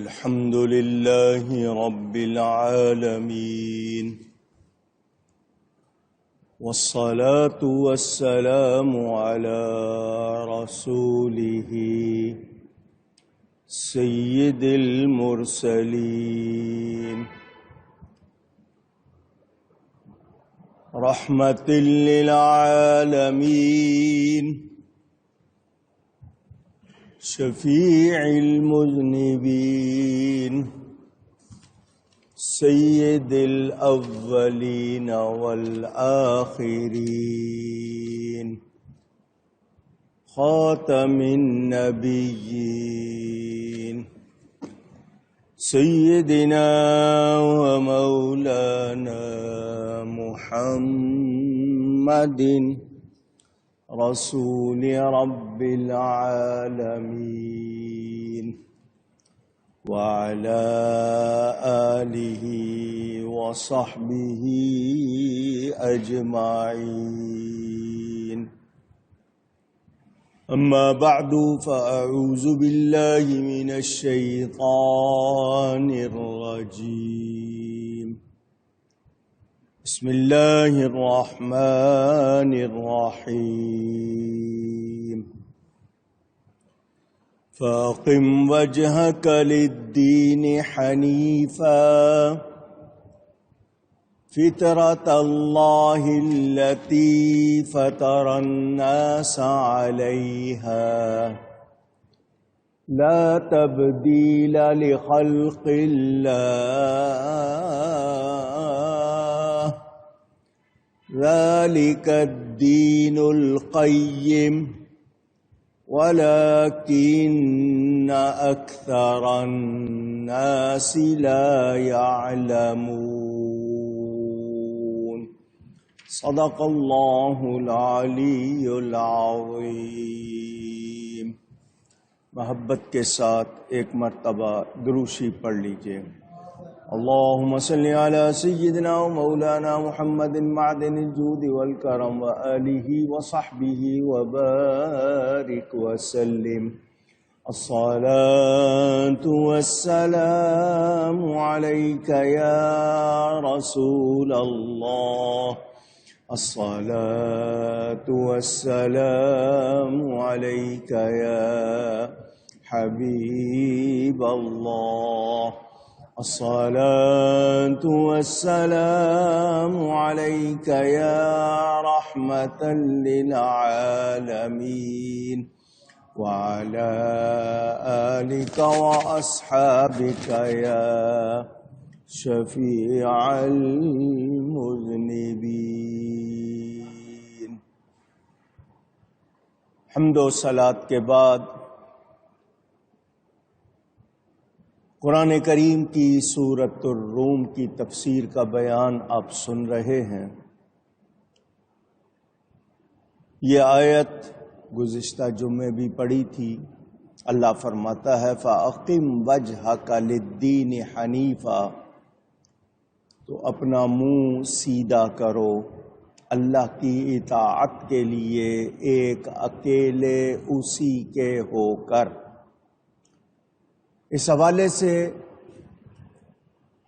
الحمد لله رب العالمين، والصلاة والسلام على رسوله سيد المرسلين، رحمة للعالمين، شفيع المذنبين، سيد الأولين والآخرين، خاتم النبيين، سيدنا ومولانا محمد رسول رب العالمين، وعلى آله وصحبه أجمعين. أما بعد، فأعوذ بالله من الشيطان الرجيم. بسم الله الرحمن الرحيم. فأقم وجهك للدين حنيفا فطرة الله التي فطر الناس عليها لا تبديل لخلق الله، ذلك الدين القيم ولكن أكثر الناس لا يعلمون. صدق اللہ العلی العظیم. محبت کے ساتھ ایک مرتبہ دروشی پڑھ لیجئے. اللہم صلی علی سیدنا و مولانا محمد معدن الجود والکرم وآلہ وصحبہ وبارک وسلم. الصلاة والسلام علیک یا رسول اللہ، الصلاة والسلام علیک یا حبیب اللہ، الصلاة والسلام علیک یا رحمة للعالمین، وعلى آلك وأصحابك يا شفيع المذنبين. حمد و صلاۃ کے بعد قرآن کریم کی سورۃ الروم کی تفسیر کا بیان آپ سن رہے ہیں. یہ آیت گزشتہ جمعے بھی پڑھی تھی. اللہ فرماتا ہے فَأَقِمْ وَجْهَكَ لِلدِّينِ حَنِيفًا، تو اپنا منہ سیدھا کرو اللہ کی اطاعت کے لیے ایک اکیلے اسی کے ہو کر. اس حوالے سے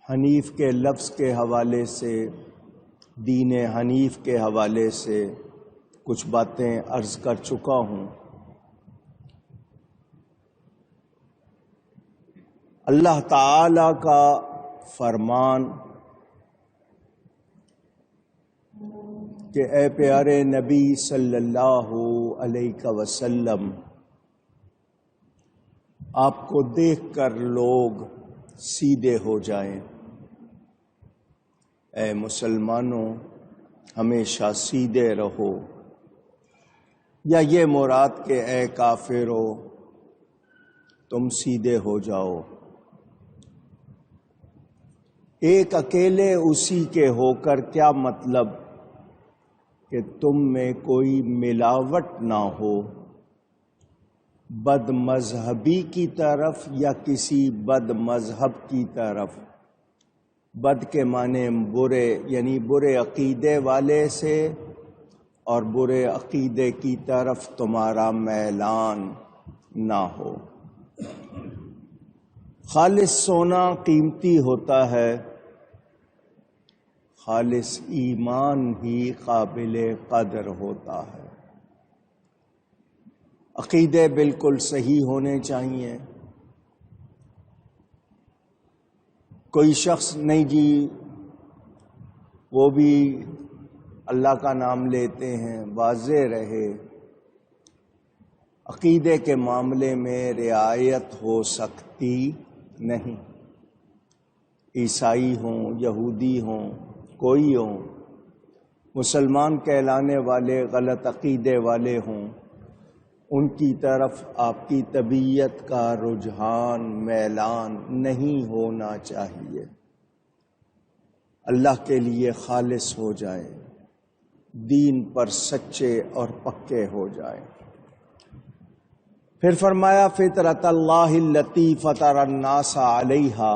حنیف کے لفظ کے حوالے سے، دین حنیف کے حوالے سے کچھ باتیں عرض کر چکا ہوں. اللہ تعالی کا فرمان کہ اے پیارے نبی صلی اللہ علیہ وسلم، آپ کو دیکھ کر لوگ سیدھے ہو جائیں. اے مسلمانوں، ہمیشہ سیدھے رہو. یا یہ مراد کہ اے کافرو تم سیدھے ہو جاؤ. ایک اکیلے اسی کے ہو کر کیا مطلب؟ کہ تم میں کوئی ملاوٹ نہ ہو بد مذہبی کی طرف یا کسی بد مذہب کی طرف. بد کے معنی برے، یعنی برے عقیدے والے سے اور برے عقیدے کی طرف تمہارا میلان نہ ہو. خالص سونا قیمتی ہوتا ہے، خالص ایمان ہی قابل قدر ہوتا ہے۔ عقیدے بالکل صحیح ہونے چاہیے۔ کوئی شخص نہیں جی وہ بھی اللہ کا نام لیتے ہیں، واضح رہے عقیدے کے معاملے میں رعایت ہو سکتی نہیں۔ عیسائی ہوں، یہودی ہوں، کوئی ہوں، مسلمان کہلانے والے غلط عقیدے والے ہوں، ان کی طرف آپ کی طبیعت کا رجحان میلان نہیں ہونا چاہیے۔ اللہ کے لیے خالص ہو جائیں، دین پر سچے اور پکے ہو جائیں۔ پھر فرمایا فطرت اللہ التی فطر الناس علیہا،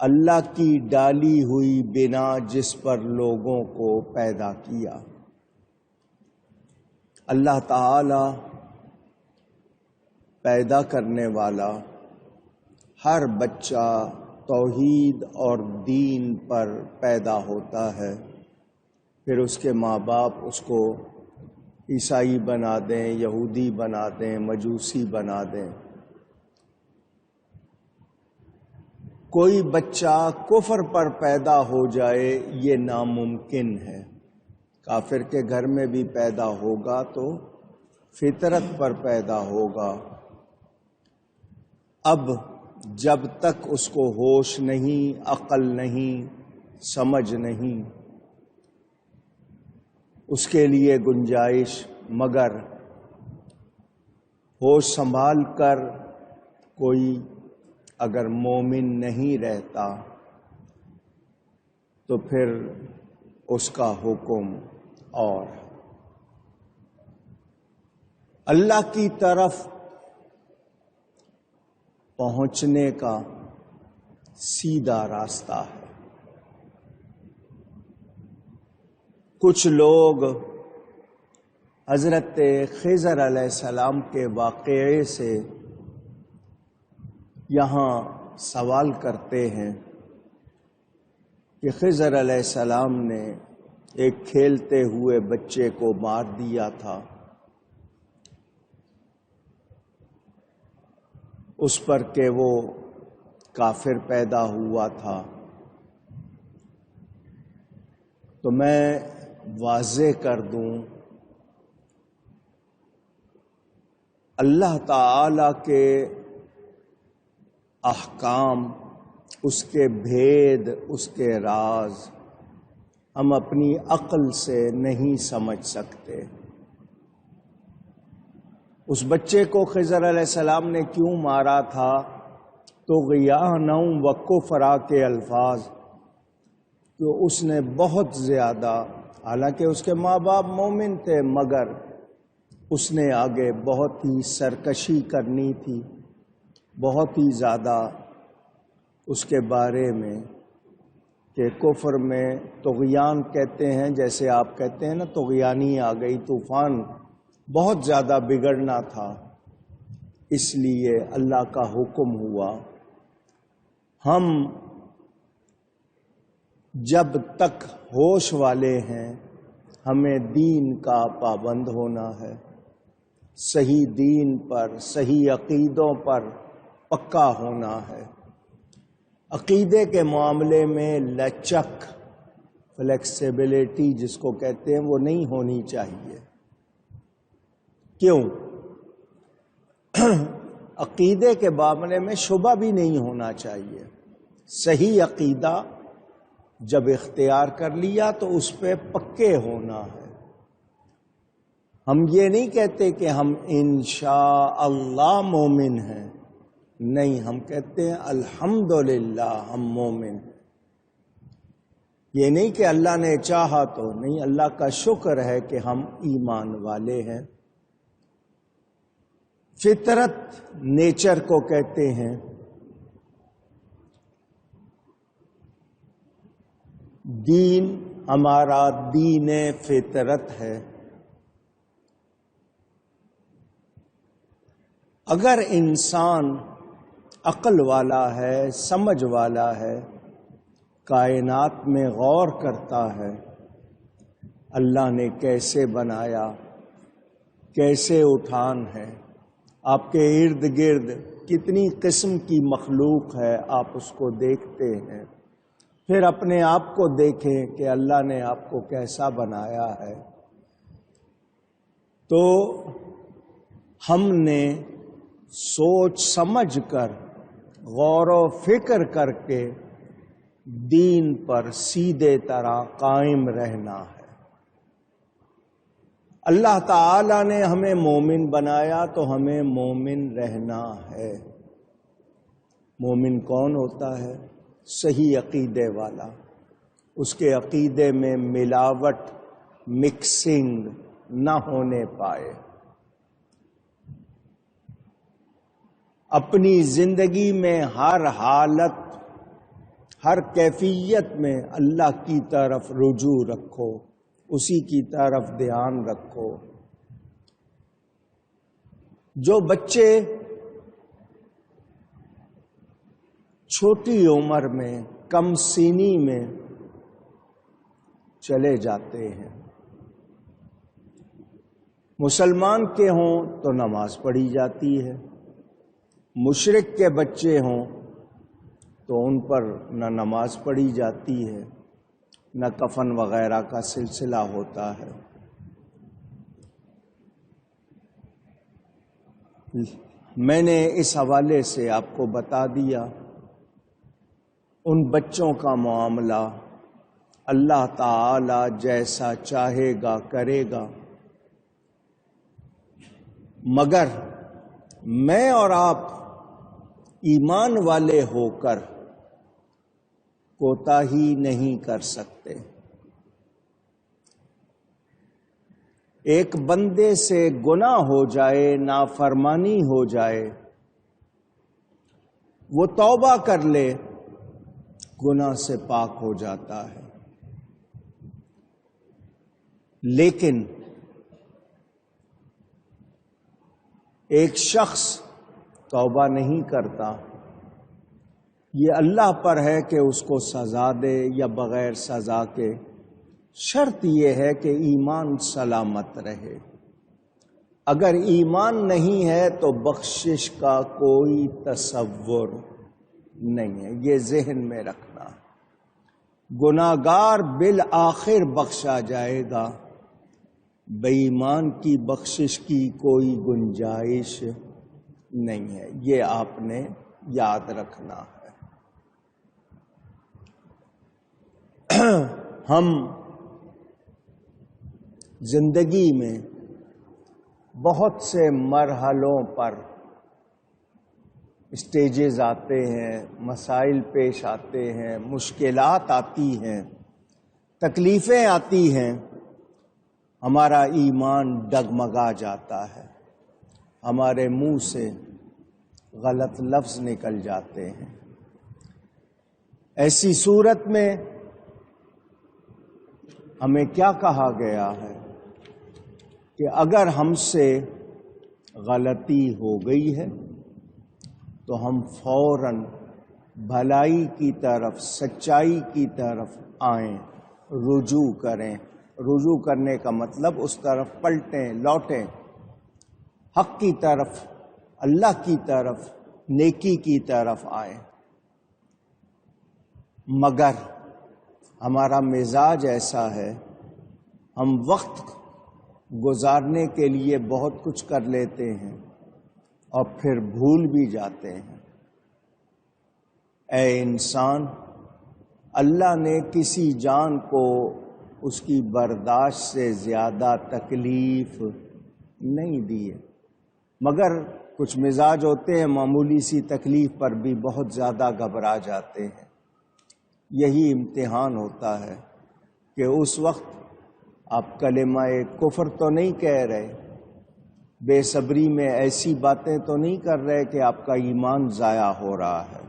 اللہ کی ڈالی ہوئی بنا جس پر لوگوں کو پیدا کیا۔ اللہ تعالی پیدا کرنے والا، ہر بچہ توحید اور دین پر پیدا ہوتا ہے، پھر اس کے ماں باپ اس کو عیسائی بنا دیں، یہودی بنا دیں، مجوسی بنا دیں۔ کوئی بچہ کفر پر پیدا ہو جائے یہ ناممکن ہے۔ کافر کے گھر میں بھی پیدا ہوگا تو فطرت پر پیدا ہوگا۔ اب جب تک اس کو ہوش نہیں، عقل نہیں، سمجھ نہیں، اس کے لیے گنجائش مگر ہوش سنبھال کر کوئی اگر مومن نہیں رہتا تو پھر اس کا حکم اور اللہ کی طرف پہنچنے کا سیدھا راستہ ہے۔ کچھ لوگ حضرت خضر علیہ السلام کے واقعے سے یہاں سوال کرتے ہیں کہ خضر علیہ السلام نے ایک کھیلتے ہوئے بچے کو مار دیا تھا، اس پر کہ وہ کافر پیدا ہوا تھا۔ تو میں واضح کر دوں، اللہ تعالی کے احکام، اس کے بھید، اس کے راز ہم اپنی عقل سے نہیں سمجھ سکتے۔ اس بچے کو خضر علیہ السلام نے کیوں مارا تھا؟ طغیانا و کفرا کے الفاظ، کہ اس نے بہت زیادہ، حالانکہ اس کے ماں باپ مومن تھے، مگر اس نے آگے بہت ہی سرکشی کرنی تھی، بہت ہی زیادہ اس کے بارے میں کہ کفر میں طغیان کہتے ہیں، جیسے آپ کہتے ہیں نا طغیانی آ گئی، طوفان، بہت زیادہ بگڑنا تھا۔ اس لیے اللہ کا حکم ہوا ہم جب تک ہوش والے ہیں ہمیں دین کا پابند ہونا ہے، صحیح دین پر، صحیح عقیدوں پر پکا ہونا ہے۔ عقیدے کے معاملے میں لچک، فلیکسیبلٹی جس کو کہتے ہیں، وہ نہیں ہونی چاہیے۔ کیوں؟ عقیدے کے معاملے میں شبہ بھی نہیں ہونا چاہیے۔ صحیح عقیدہ جب اختیار کر لیا تو اس پہ پکے ہونا ہے۔ ہم یہ نہیں کہتے کہ ہم انشاءاللہ مومن ہیں، نہیں، ہم کہتے ہیں الحمدللہ ہم مومن ہیں۔ یہ نہیں کہ اللہ نے چاہا تو، نہیں، اللہ کا شکر ہے کہ ہم ایمان والے ہیں۔ فطرت نیچر کو کہتے ہیں۔ دین ہمارا دین فطرت ہے۔ اگر انسان عقل والا ہے، سمجھ والا ہے، کائنات میں غور کرتا ہے اللہ نے کیسے بنایا، کیسے اٹھان ہے، آپ کے ارد گرد کتنی قسم کی مخلوق ہے، آپ اس کو دیکھتے ہیں، پھر اپنے آپ کو دیکھیں کہ اللہ نے آپ کو کیسا بنایا ہے۔ تو ہم نے سوچ سمجھ کر، غور و فکر کر کے دین پر سیدھے طرح قائم رہنا ہے۔ اللہ تعالی نے ہمیں مومن بنایا تو ہمیں مومن رہنا ہے۔ مومن کون ہوتا ہے؟ صحیح عقیدے والا، اس کے عقیدے میں ملاوٹ، مکسنگ نہ ہونے پائے، اپنی زندگی میں ہر حالت، ہر کیفیت میں اللہ کی طرف رجوع رکھو، اسی کی طرف دھیان رکھو۔ جو بچے چھوٹی عمر میں، کم سینی میں چلے جاتے ہیں، مسلمان کے ہوں تو نماز پڑھی جاتی ہے، مشرک کے بچے ہوں تو ان پر نہ نماز پڑھی جاتی ہے، نہ کفن وغیرہ کا سلسلہ ہوتا ہے۔ میں نے اس حوالے سے آپ کو بتا دیا، ان بچوں کا معاملہ اللہ تعالی جیسا چاہے گا کرے گا، مگر میں اور آپ ایمان والے ہو کر کوتاہی نہیں کر سکتے۔ ایک بندے سے گناہ ہو جائے، نافرمانی ہو جائے، وہ توبہ کر لے، گناہ سے پاک ہو جاتا ہے، لیکن ایک شخص توبہ نہیں کرتا، یہ اللہ پر ہے کہ اس کو سزا دے یا بغیر سزا کے۔ شرط یہ ہے کہ ایمان سلامت رہے۔ اگر ایمان نہیں ہے تو بخشش کا کوئی تصور نہیں ہے، یہ ذہن میں رکھنا۔ گناہگار بالآخر بخشا جائے گا، بے ایمان کی بخشش کی کوئی گنجائش نہیں ہے، یہ آپ نے یاد رکھنا ہے۔ ہم زندگی میں بہت سے مرحلوں پر اسٹیجز آتے ہیں، مسائل پیش آتے ہیں، مشکلات آتی ہیں، تکلیفیں آتی ہیں، ہمارا ایمان ڈگمگا جاتا ہے، ہمارے منہ سے غلط لفظ نکل جاتے ہیں۔ ایسی صورت میں ہمیں کیا کہا گیا ہے کہ اگر ہم سے غلطی ہو گئی ہے تو ہم فوراً بھلائی کی طرف، سچائی کی طرف آئیں، رجوع کریں۔ رجوع کرنے کا مطلب اس طرف پلٹیں، لوٹیں، حق کی طرف، اللہ کی طرف، نیکی کی طرف آئیں۔ مگر ہمارا مزاج ایسا ہے، ہم وقت گزارنے کے لیے بہت کچھ کر لیتے ہیں اور پھر بھول بھی جاتے ہیں۔ اے انسان، اللہ نے کسی جان کو اس کی برداشت سے زیادہ تکلیف نہیں دی ہے، مگر کچھ مزاج ہوتے ہیں معمولی سی تکلیف پر بھی بہت زیادہ گھبرا جاتے ہیں۔ یہی امتحان ہوتا ہے کہ اس وقت آپ کلمہ کفر تو نہیں کہہ رہے، بے صبری میں ایسی باتیں تو نہیں کر رہے کہ آپ کا ایمان ضائع ہو رہا ہے،